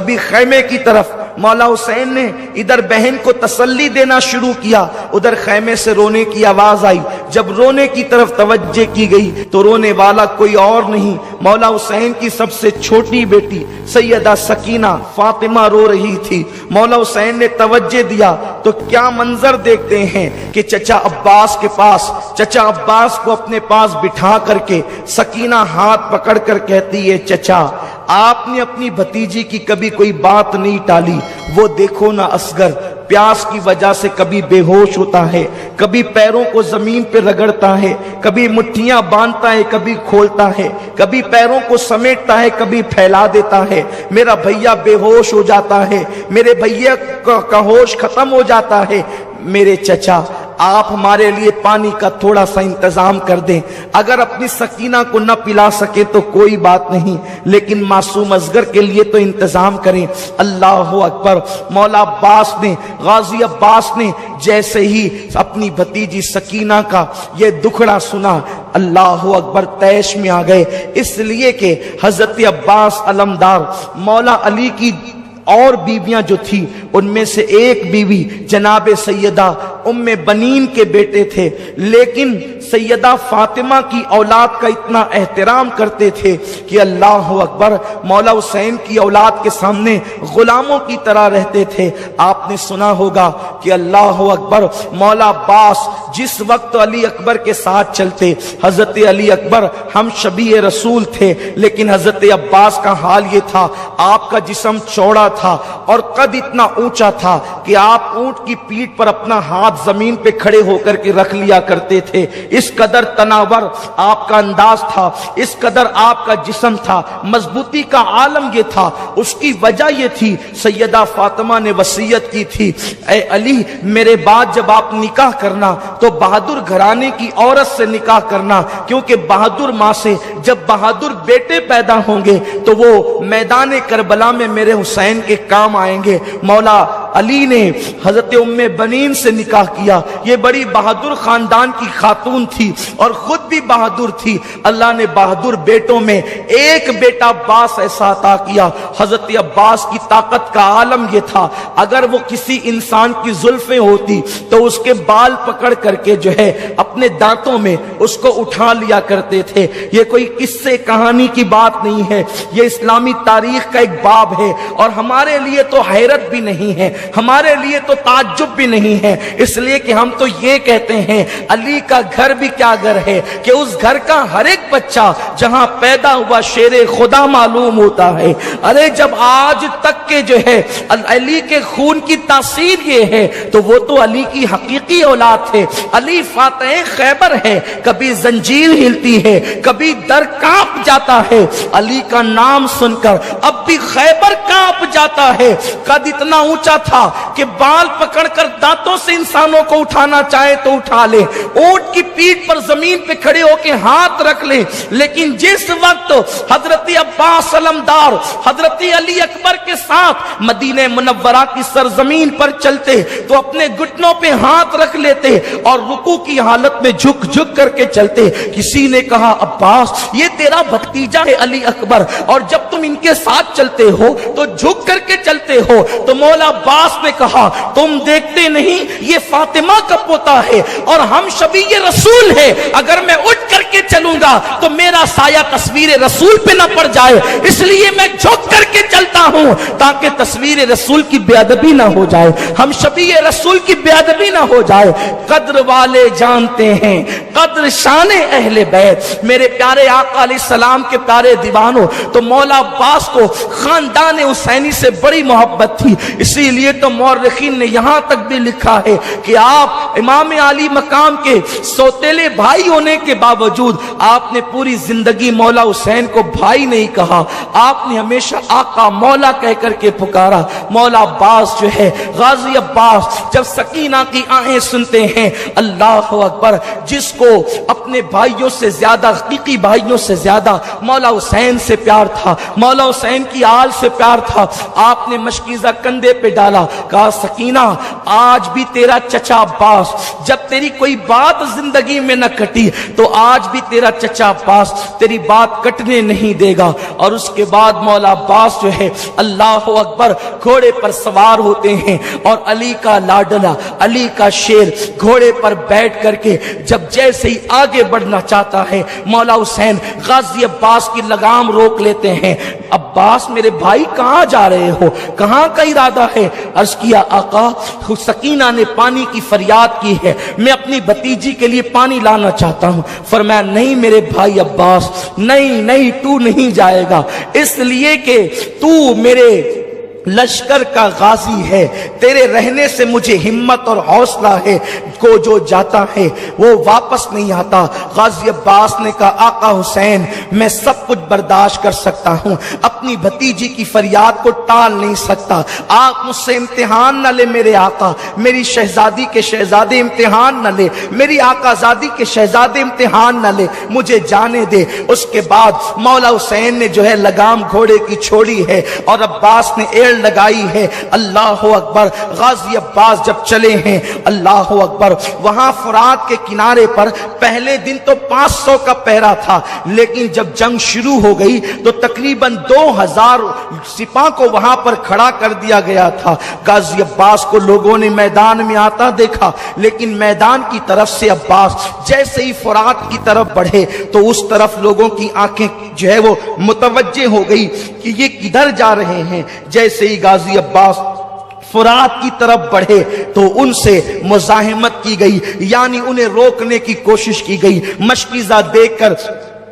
کبھی خیمے کی طرف مولا حسین نے ادھر بہن کو تسلی دینا شروع کیا، ادھر خیمے سے رونے کی آواز آئی، جب رونے کی طرف توجہ کی گئی تو رونے والا کوئی اور نہیں، مولا حسین کی سب سے چھوٹی بیٹی سیدہ سکینہ فاطمہ رو رہی تھی۔ مولا حسین نے توجہ دیا تو کیا منظر دیکھتے ہیں کہ چچا عباس کے پاس، چچا عباس کو اپنے پاس بٹھا کر کے سکینہ ہاتھ پکڑ کر کہتی ہے چچا آپ نے اپنی بھتیجی کی کبھی کوئی بات نہیں ٹالی، وہ دیکھو نا اصغر پیاس کی وجہ سے کبھی بے ہوش ہوتا ہے، کبھی پیروں کو زمین پہ رگڑتا ہے، کبھی مٹھیاں باندھتا ہے، کبھی کھولتا ہے، کبھی پیروں کو سمیٹتا ہے، کبھی پھیلا دیتا ہے، میرا بھیا بے ہوش ہو جاتا ہے، میرے بھیا کا ہوش ختم ہو جاتا ہے، میرے چچا آپ ہمارے لیے پانی کا تھوڑا سا انتظام کر دیں، اگر اپنی سکینہ کو نہ پلا سکے تو کوئی بات نہیں لیکن معصوم اصغر کے لیے تو انتظام کریں۔ اللہ اکبر۔ مولا عباس نے، غازی عباس نے جیسے ہی اپنی بھتیجی سکینہ کا یہ دکھڑا سنا، اللہ اکبر طیش میں آ گئے، اس لیے کہ حضرت عباس علمدار مولا علی کی اور بیویاں جو تھی ان میں سے ایک بیوی جناب سیدہ ام بنین کے بیٹے تھے، لیکن سیدہ فاطمہ کی اولاد کا اتنا احترام کرتے تھے کہ اللہ اکبر مولا حسین کی اولاد کے سامنے غلاموں کی طرح رہتے تھے۔ آپ نے سنا ہوگا کہ اللہ اکبر مولا عباس جس وقت علی اکبر کے ساتھ چلتے، حضرت علی اکبر ہم شبیہ رسول تھے، لیکن حضرت عباس کا حال یہ تھا آپ کا جسم چوڑا تھا اور قد اتنا اونچا تھا کہ آپ اونٹ کی پیٹھ پر اپنا ہاتھ زمین پہ کھڑے ہو کر کے رکھ لیا کرتے تھے، اس قدر تناور آپ کا انداز تھا، اس قدر آپ کا جسم تھا، مضبوطی کا عالم یہ تھا۔ اس کی وجہ یہ تھی سیدہ فاطمہ نے وصیت کی تھی، اے علی میرے بعد جب آپ نکاح کرنا تو بہادر گھرانے کی عورت سے نکاح کرنا، کیونکہ بہادر ماں سے جب بہادر بیٹے پیدا ہوں گے تو وہ میدان کربلا میں میرے حسین کے کام آئیں گے۔ مولا علی نے حضرت ام بنین سے نکاح کیا، یہ بڑی بہادر خاندان کی خاتون تھی اور خود بھی بہادر تھی۔ اللہ نے بہادر بیٹوں میں ایک بیٹا عباس ایسا عطا کیا، حضرت عباس کی طاقت کا عالم یہ تھا اگر وہ کسی انسان کی زلفیں ہوتی تو اس کے بال پکڑ کر کے جو ہے اپنے دانتوں میں اس کو اٹھا لیا کرتے تھے۔ یہ کوئی قصے کہانی کی بات نہیں ہے، یہ اسلامی تاریخ کا ایک باب ہے اور ہمارے لیے تو حیرت بھی نہیں ہے، ہمارے لیے تو تعجب بھی نہیں ہے، اس لیے کہ ہم تو یہ کہتے ہیں علی کا گھر بھی کیا گھر ہے کہ اس گھر کا ہر ایک بچہ جہاں پیدا ہوا شیر خدا معلوم ہوتا ہے۔ ارے جب آج تک کے جو ہے علی کے خون کی تاثیر یہ ہے تو وہ تو علی کی حقیقی اولاد ہے۔ علی فاتح خیبر ہے، کبھی زنجیر ہلتی ہے، کبھی در کانپ جاتا ہے، علی کا نام سن کر اب بھی خیبر کانپ جاتا ہے۔ قد اتنا اونچا تھا کہ بال پکڑ کر دانتوں سے انسانوں کو اٹھانا چاہے تو اٹھا لے، اونٹ کی پیٹھ پر زمین پہ کھڑے ہو کے ہاتھ رکھ لے، لیکن جس وقت حضرت عباس علمدار حضرت علی اکبر کے ساتھ مدینہ منورہ کی سرزمین پر چلتے تو اپنے گھٹنوں پہ ہاتھ رکھ لیتے اور رکوع کی حالت میں جھک جھک کر کے چلتے۔ کسی نے کہا عباس یہ تیرا بھتیجا ہے علی اکبر اور جب تم ان کے ساتھ چلتے ہو تو جھک کر کے چلتے ہو، تو مولا عباس نے کہا تم دیکھتے نہیں یہ فاطمہ کا پوتا ہے اور ہم شبیہ رسول ہے، اگر میں اٹھ کر کے چلوں گا تو میرا سایہ تصویر رسول پہ نہ پڑ جائے، اس لیے میں جھک کر کے چلتا ہوں تاکہ تصویر رسول کی بے ادبی نہ ہو جائے، ہم شبیہ رسول کی بے ادبی نہ ہو جائے۔ قدر والے جانتے ہیں قدر شان اہل بیت، میرے پیارے آقا علیہ السلام کے پیارے دیوانوں، تو مولا عباس کو خاندان حسینی سے بڑی محبت تھی، اسی لیے تو مورخین نے یہاں تک بھی لکھا ہے کہ آپ امام علی مقام کے سوتیلے بھائی ہونے کے باوجود آپ نے پوری زندگی مولا حسین کو بھائی نہیں کہا، آپ نے ہمیشہ آقا مولا کہہ کر کے پکارا۔ مولا عباس جو ہے غازی عباس جب سکینہ کی آہیں سنتے ہیں اللہ اکبر اکبر، جس کو اپنے بھائیوں سے زیادہ، حقیقی بھائیوں سے زیادہ مولا حسین سے پیار تھا، مولا حسین کی آل سے پیار تھا، آپ نے مشکیزہ کندھے پہ ڈالا، کہا سکینہ آج بھی تیرا چچا عباس، جب تیری کوئی بات زندگی میں نہ کٹی تو آج بھی تیرا چچا عباس تیری بات کٹنے نہیں دے گا۔ اور اس کے بعد مولا عباس جو ہے اللہ اکبر گھوڑے پر سوار ہوتے ہیں، اور علی کا لاڈلا، علی کا شیر گھوڑے پر بیٹھ کر کے جب جیسے ہی آگے بڑھنا چاہتا ہے، مولا حسین غازی عباس کی لگام روک لیتے ہیں۔ عباس میرے بھائی کہاں جا رہے ہو، کہاں کا ارادہ ہے؟ عرض کیا آقا سکینہ نے پانی کی فریاد کی ہے، میں اپنی بھتیجی کے لیے پانی لانا چاہتا ہوں۔ فرمایا نہیں میرے بھائی عباس، نہیں تو نہیں جائے گا، اس لیے کہ تو میرے لشکر کا غازی ہے، تیرے رہنے سے مجھے ہمت اور حوصلہ ہے، کو جو جاتا ہے وہ واپس نہیں آتا۔ غازی عباس نے کہا آقا حسین میں سب کچھ برداشت کر سکتا ہوں، اپنی بھتیجی کی فریاد کو ٹال نہیں سکتا، آپ مجھ سے امتحان نہ لے میرے آقا، میری شہزادی کے شہزادے امتحان نہ لے، میری آقا زادی کے شہزادے امتحان نہ لے، مجھے جانے دے۔ اس کے بعد مولا حسین نے جو ہے لگام گھوڑے کی چھوڑی ہے اور عباس نے ایڑ لگائی ہے۔ اللہ اکبر، غازی عباس جب چلے ہیں اللہ اکبر، وہاں فرات کے کنارے پر پہلے دن تو 500 کا پہرا تھا، لیکن جب جنگ شروع ہو گئی تو تقریباً 2000 سپاہ کو وہاں پر کھڑا کر دیا گیا تھا۔ غازی عباس کو لوگوں نے میدان میں آتا دیکھا، لیکن میدان کی طرف سے عباس جیسے ہی فرات کی طرف بڑھے تو اس طرف لوگوں کی آنکھیں جو ہے وہ متوجہ ہو گئی کہ یہ کدھر جا رہے ہیں۔ جیسے ہی غازی عباس فرات کی طرف بڑھے تو ان سے مزاحمت کی گئی، یعنی انہیں روکنے کی کوشش کی گئی۔ مشکیزہ دیکھ کر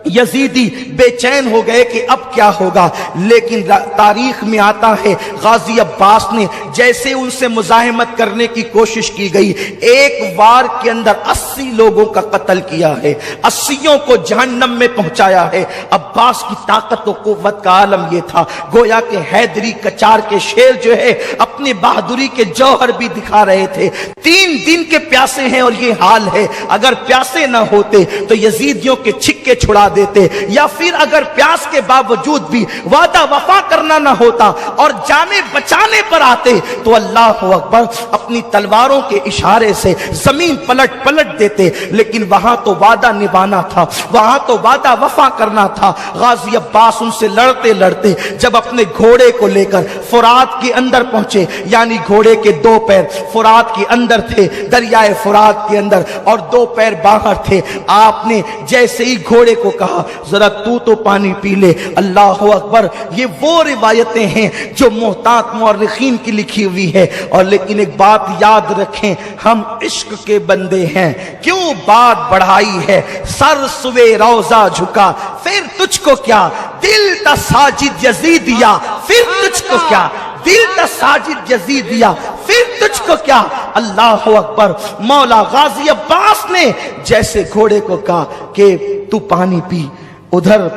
یزیدی بے چین ہو گئے کہ اب کیا ہوگا، لیکن تاریخ میں آتا ہے غازی عباس نے جیسے ان سے مزاحمت کرنے کی کوشش کی گئی، ایک وار کے اندر 80 لوگوں کا قتل کیا ہے، 80 کو جہنم میں پہنچایا ہے۔ عباس کی طاقت و قوت کا عالم یہ تھا، گویا کہ حیدری کچار کے شیر جو ہے اپنی بہادری کے جوہر بھی دکھا رہے تھے۔ 3 دن کے پیاسے ہیں اور یہ حال ہے، اگر پیاسے نہ ہوتے تو یزیدیوں کے چھکے چھڑا دیتے، یا پھر اگر پیاس کے باوجود بھی وعدہ وفا کرنا نہ ہوتا اور جانیں بچانے پر آتے تو اللہ اکبر اپنی تلواروں کے اشارے سے زمین پلٹ دیتے، لیکن وہاں تو وعدہ نبھانا تھا، وہاں تو وعدہ وفا کرنا تھا۔ غازی عباس ان سے لڑتے جب اپنے گھوڑے کو لے کر فرات کے اندر پہنچے، یعنی گھوڑے کے 2 پیر فرات کے اندر تھے، دریائے فرات کے اندر، اور 2 پیر باہر تھے، آپ نے جیسے ہی گھوڑے کو کہا ذرا تو پانی پی لے۔ اللہ اکبر، یہ وہ روایتیں ہیں جو محتاط مورخین کی لکھی ہوئی ہے، اور لیکن ایک بات یاد رکھیں، ہم عشق کے بندے ہیں، کیوں بات بڑھائی ہے، سر سوے روضہ جھکا پھر تجھ کو کیا، دل تا ساجد یزیدیا پھر تجھ کو کیا، دل تا ساجد یزیدیا پھر تجھ کو کیا۔ اللہ اکبر، مولا غازی عباس نے جیسے گھوڑے کو کہا کہ تو پانی پی، ادھر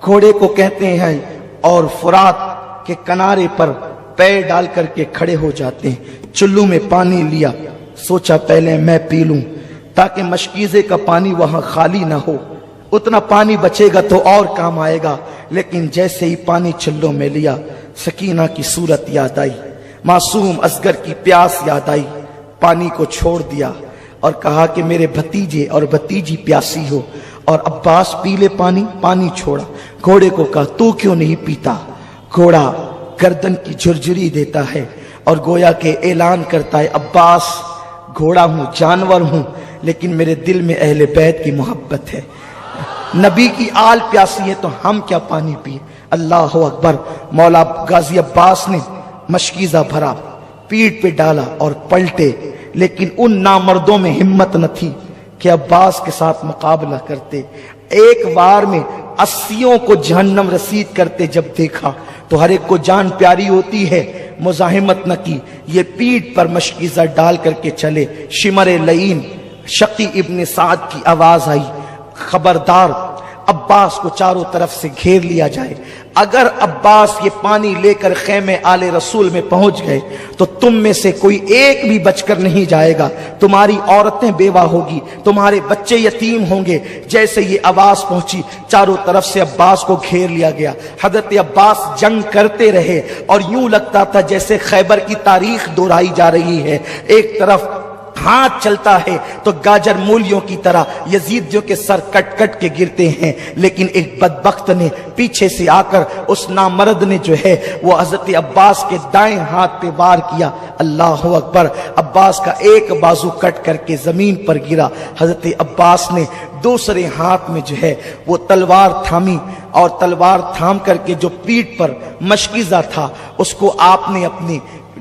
گھوڑے کو کہتے ہیں اور فرات کے کنارے پر پیر ڈال کر کے کھڑے ہو جاتے ہیں۔ چلو میں پانی لیا، سوچا پہلے میں پی لوں تاکہ مشکیزے کا پانی وہاں خالی نہ ہو، اتنا پانی بچے گا تو اور کام آئے گا۔ لیکن جیسے ہی پانی چلو میں لیا، سکینہ کی صورت یاد آئی، معصوم اصغر کی پیاس یاد آئی، پانی کو چھوڑ دیا اور کہا کہ میرے بھتیجے اور بھتیجی پیاسی ہو، اور عباس پی لے پانی چھوڑا۔ گھوڑے کو کہا تو کیوں نہیں پیتا؟ گھوڑا گردن کی جھرجھری دیتا ہے اور گویا کہ اعلان کرتا ہے عباس گھوڑا ہوں، جانور ہوں، لیکن میرے دل میں اہل بیت کی محبت ہے، نبی کی آل پیاسی ہے تو ہم کیا پانی پیے۔ اللہ اکبر، مولا غازی عباس نے مشکیزہ بھرا، پیٹ پہ ڈالا اور پلٹے، لیکن ان نامردوں میں ہمت نہ تھی کہ عباس کے ساتھ مقابلہ کرتے۔ ایک بار میں 80 کو جہنم رسید کرتے جب دیکھا تو ہر ایک کو جان پیاری ہوتی ہے، مزاحمت نہ کی، یہ پیٹ پر مشکیزہ ڈال کر کے چلے۔ شمر لعین شقی ابن سعد کی آواز آئی، خبردار عباس کو چاروں طرف سے گھیر لیا جائے، اگر عباس یہ پانی لے کر خیمے آل رسول میں پہنچ گئے تو تم میں سے کوئی ایک بھی بچ کر نہیں جائے گا، تمہاری عورتیں بیوہ ہوگی، تمہارے بچے یتیم ہوں گے۔ جیسے یہ آواز پہنچی چاروں طرف سے عباس کو گھیر لیا گیا۔ حضرت عباس جنگ کرتے رہے اور یوں لگتا تھا جیسے خیبر کی تاریخ دہرائی جا رہی ہے۔ ایک طرف ہاتھ چلتا ہے تو گاجر مولیوں کی طرح یزیدیوں کے سر کٹ کٹ کے گرتے ہیں، لیکن ایک بدبخت نے پیچھے سے آ کر اس نامرد نے جو ہے وہ حضرت عباس کے دائیں ہاتھ پہ وار کیا۔ اللہ اکبر! عباس کا ایک بازو کٹ کر کے زمین پر گرا۔ حضرت عباس نے دوسرے ہاتھ میں جو ہے وہ تلوار تھامی اور تلوار تھام کر کے جو پیٹھ پر مشکیزہ تھا اس کو آپ نے اپنی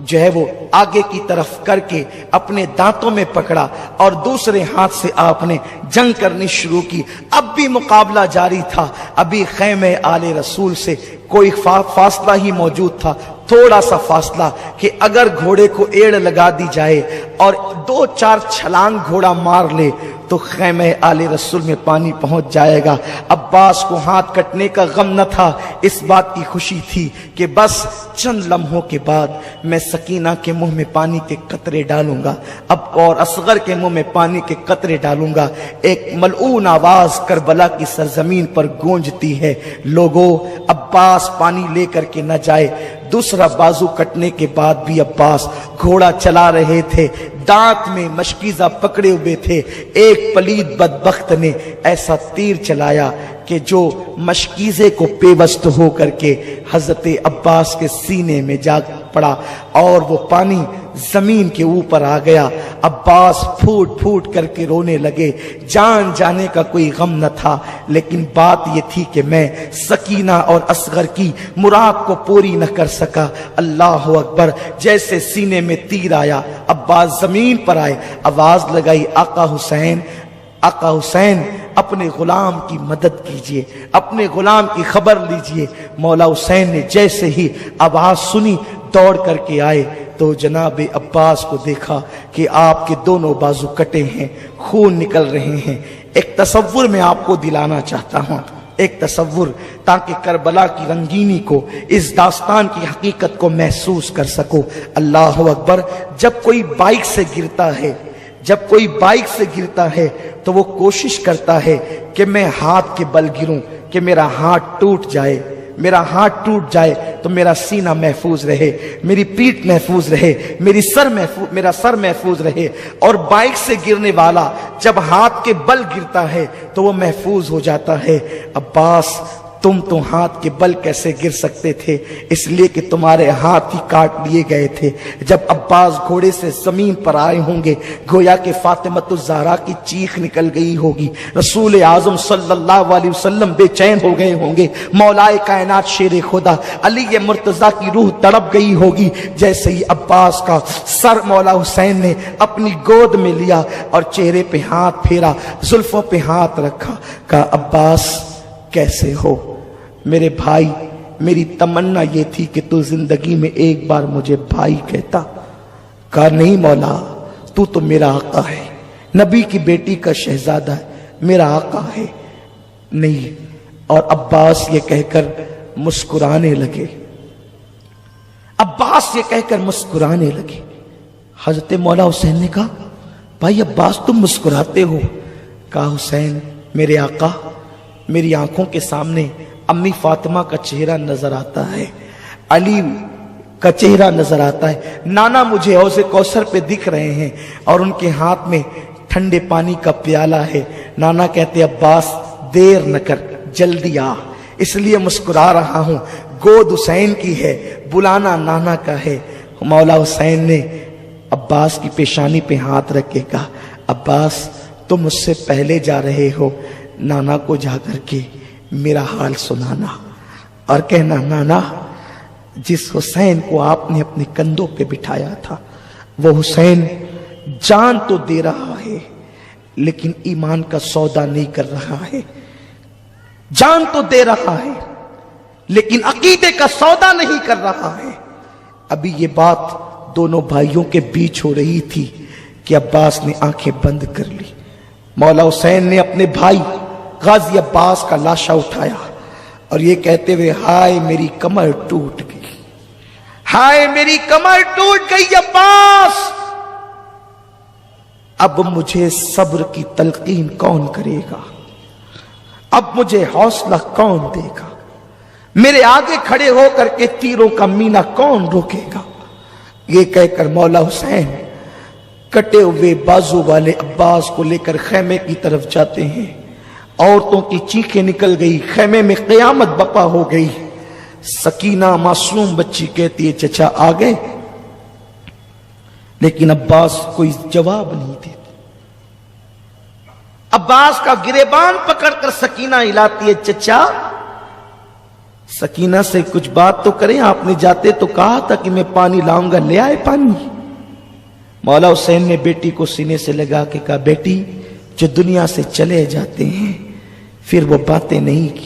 جو ہے وہ آگے کی طرف کر کے اپنے دانتوں میں پکڑا اور دوسرے ہاتھ سے آپ نے جنگ کرنی شروع کی۔ اب بھی مقابلہ جاری تھا، ابھی خیمے آل رسول سے کوئی فاصلہ ہی موجود تھا، تھوڑا سا فاصلہ کہ اگر گھوڑے کو ایڑ لگا دی جائے اور 2-4 چھلانگ گھوڑا مار لے تو خیمے آل رسول میں پانی پہنچ جائے گا۔ عباس کو ہاتھ کٹنے کا غم نہ تھا، اس بات کی خوشی تھی کہ بس چند لمحوں کے بعد میں سکینہ کے منہ میں پانی کے قطرے ڈالوں گا، اب اور اصغر کے منہ میں پانی کے قطرے ڈالوں گا۔ ایک ملعون آواز کربلا کی سرزمین پر گونجتی ہے، لوگوں عباس پانی لے کر کے نہ جائے۔ دوسرا بازو کٹنے کے بعد بھی عباس گھوڑا چلا رہے تھے، دانت میں مشکیزہ پکڑے ہوئے تھے۔ ایک پلید بدبخت نے ایسا تیر چلایا کہ جو مشکیزے کو پیوست ہو کر کے حضرت عباس کے سینے میں جا پڑا اور وہ پانی زمین کے اوپر آ گیا۔ عباس پھوٹ پھوٹ کر کے رونے لگے، جان جانے کا کوئی غم نہ تھا، لیکن بات یہ تھی کہ میں سکینہ اور اصغر کی مراد کو پوری نہ کر سکا۔ اللہ اکبر! جیسے سینے میں تیر آیا عباس زمین پر آئے، آواز لگائی، آقا حسین، آقا حسین، اپنے غلام کی مدد کیجئے، اپنے غلام کی خبر لیجئے۔ مولا حسین نے جیسے ہی آواز سنی دوڑ کر کے آئے تو جناب عباس کو دیکھا کہ آپ کے دونوں بازو کٹے ہیں، خون نکل رہے ہیں۔ ایک تصور میں آپ کو دلانا چاہتا ہوں، ایک تصور، تاکہ کربلا کی رنگینی کو، اس داستان کی حقیقت کو محسوس کر سکو۔ اللہ اکبر! جب کوئی بائک سے گرتا ہے، جب کوئی بائک سے گرتا ہے تو وہ کوشش کرتا ہے کہ میں ہاتھ کے بل گروں، کہ میرا ہاتھ ٹوٹ جائے، میرا ہاتھ ٹوٹ جائے تو میرا سینہ محفوظ رہے، میری پیٹھ محفوظ رہے، میرا سر محفوظ رہے۔ اور بائک سے گرنے والا جب ہاتھ کے بل گرتا ہے تو وہ محفوظ ہو جاتا ہے۔ عباس، تم تو ہاتھ کے بل کیسے گر سکتے تھے؟ اس لیے کہ تمہارے ہاتھ ہی کاٹ لیے گئے تھے۔ جب عباس گھوڑے سے زمین پر آئے ہوں گے گویا کہ فاطمۃ الزہرا کی چیخ نکل گئی ہوگی، رسول اعظم صلی اللہ علیہ وسلم بے چین ہو گئے ہوں گے، مولائے کائنات شیر خدا علی مرتضیٰ کی روح تڑپ گئی ہوگی۔ جیسے ہی عباس کا سر مولا حسین نے اپنی گود میں لیا اور چہرے پہ ہاتھ پھیرا، زلفوں پہ ہاتھ رکھا، کہا عباس کیسے ہو میرے بھائی؟ میری تمنا یہ تھی کہ تو زندگی میں ایک بار مجھے بھائی کہتا۔ کہا نہیں مولا، تو میرا آقا ہے، نبی کی بیٹی کا شہزادہ ہے، میرا آقا ہے۔ نہیں، اور عباس یہ کہہ کر مسکرانے لگے، عباس یہ کہہ کر مسکرانے لگے۔ حضرت مولا حسین نے کہا بھائی عباس تم مسکراتے ہو؟ کہا حسین میرے آقا، میری آنکھوں کے سامنے امی فاطمہ کا چہرہ نظر آتا ہے، علی کا چہرہ نظر آتا ہے، نانا مجھے حوض کوثر پہ دکھ رہے ہیں اور ان کے ہاتھ میں ٹھنڈے پانی کا پیالہ ہے۔ نانا کہتے عباس دیر نہ کر، جلدی آ، اس لیے مسکرا رہا ہوں، گود حسین کی ہے، بلانا نانا کا ہے۔ مولا حسین نے عباس کی پیشانی پہ ہاتھ رکھ کے کہا عباس تم مجھ سے پہلے جا رہے ہو، نانا کو جا کر کے میرا حال سنانا اور کہنا نانا جس حسین کو آپ نے اپنے کندھوں پہ بٹھایا تھا وہ حسین جان تو دے رہا ہے لیکن ایمان کا سودا نہیں کر رہا ہے، جان تو دے رہا ہے لیکن عقیدے کا سودا نہیں کر رہا ہے۔ ابھی یہ بات دونوں بھائیوں کے بیچ ہو رہی تھی کہ عباس نے آنکھیں بند کر لی۔ مولا حسین نے اپنے بھائی غازی عباس کا لاشا اٹھایا اور یہ کہتے ہوئے ہائے میری کمر ٹوٹ گئی، ہائے میری کمر ٹوٹ گئی عباس، اب مجھے صبر کی تلقین کون کرے گا، اب مجھے حوصلہ کون دے گا، میرے آگے کھڑے ہو کر کے تیروں کا مینا کون روکے گا۔ یہ کہہ کر مولا حسین کٹے ہوئے بازو والے عباس کو لے کر خیمے کی طرف جاتے ہیں۔ عورتوں کی چیخیں نکل گئی، خیمے میں قیامت بپا ہو گئی۔ سکینہ معصوم بچی کہتی ہے چچا آ گئے، لیکن عباس کوئی جواب نہیں دیتے۔ عباس کا گریبان پکڑ کر سکینہ ہلاتی ہے، چچا سکینہ سے کچھ بات تو کریں، آپ نے جاتے تو کہا تھا کہ میں پانی لاؤں گا، لے آئے پانی۔ مولا حسین نے بیٹی کو سینے سے لگا کے کہا بیٹی جو دنیا سے چلے جاتے ہیں پھر وہ باتیں نہیں کی